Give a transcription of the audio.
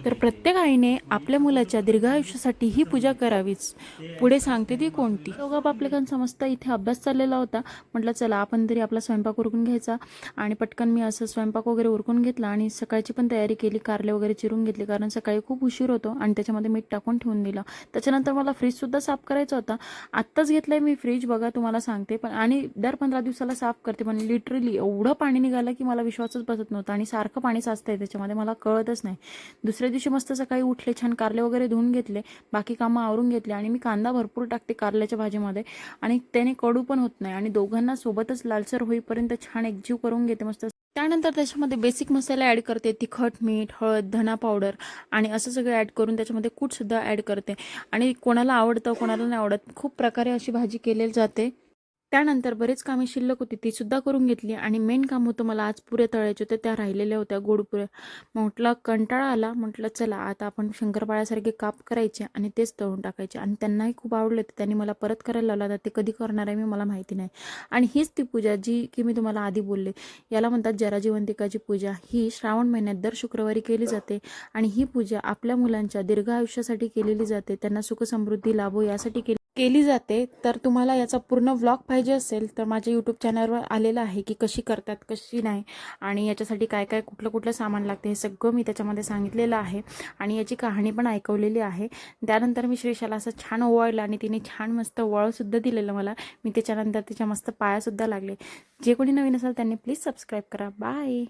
तर प्रत्येक आईने आपल्या मुलाच्या दीर्घायुष्यासाठी ही पूजा करावीच. पुढे सांगते ती कोणती. दोघा बापलेकांचा समजता इथे अभ्यास चाललेला होता. म्हटलं चला आपण तरी आपला स्वयंपाक उरकून घ्यायचा. आणि पटकन मी असं स्वयंपाक वगैरे उरकून घेतला आणि सकाळची पण तयारी केली. कारले वगैरे चिरून घेतले कारण सकाळी खूप उशीर होतो आणि त्याच्यामध्ये मीठ टाकून ठेवून दिलं. त्याच्यानंतर मला फ्रीजसुद्धा साफ करायचा होता. आत्ताच घेतलंय मी फ्रीज, बघा तुम्हाला सांगते. पण आणि दर 15 दिवसाला साफ करते, पण लिटरली एवढं पाणी निघालं की मला विश्वासच बसत नव्हता. आणि सारखं पाणी साचतंय त्याच्यामध्ये, मला कळतच नाही. दुसऱ्या दिवशी मस्त सकाळी उठले, छान कारले वगैरे धुवून घेतले, बाकी कामं आवरून घेतले. आणि मी कांदा भरपूर टाकते कारल्याच्या भाजीमध्ये आणि त्याने कडू पण होत नाही. आणि दोघांना सोबतच लालसर होईपर्यंत छान एकजीव करून घेते मस्त. त्यानंतर त्याच्यामध्ये बेसिक मसाले ॲड करते, तिखट, मीठ, हळद, धना पावडर आणि असं सगळं ॲड करून त्याच्यामध्ये कूटसुद्धा ॲड करते. आणि कोणाला आवडतं कोणाला नाही आवडत, खूप प्रकारे अशी भाजी केली जाते. त्यानंतर बरेच कामे शिल्लक होती ती सुद्धा करून घेतली. आणि मेन काम होतं मला आज पुऱ्या तळायच्या होत्या, त्या राहिलेल्या होत्या गोड पुऱ्या. म्हटलं कंटाळा आला, म्हटलं चला आता आपण शंकरपाळ्यासारखे काप करायचे आणि तेच तळून टाकायचे. आणि त्यांनाही खूप आवडले, त्यांनी मला परत करायला लावला. ते कधी करणार आहे मी मला माहिती नाही. आणि हीच ती पूजा जी की मी तुम्हाला आधी बोलले, याला म्हणतात जराजीवंतिकाची पूजा. ही श्रावण महिन्यात दर शुक्रवारी केली जाते. आणि ही पूजा आपल्या मुलांच्या दीर्घ आयुष्यासाठी केलेली जाते, त्यांना सुखसमृद्धी लाभो यासाठी केली जाते. तर तुम्हाला याचा पूर्ण व्लॉग पाहिजे असेल तर माझ्या यूट्यूब चॅनलवर आलेलं आहे की कशी करतात कशी नाही, आणि याच्यासाठी काय काय कुठलं कुठलं सामान लागते हे सगळं मी त्याच्यामध्ये सांगितलेलं आहे. आणि याची कहाणी पण ऐकवलेली आहे. त्यानंतर मी श्रीशाला असं छान ओवाळलं आणि तिने छान मस्त वळसुद्धा दिलेलं मला. मी त्याच्यानंतर तिच्या मस्त पायासुद्धा लागले. जे कोणी नवीन असेल त्यांनी प्लीज सबस्क्राईब करा. बाय.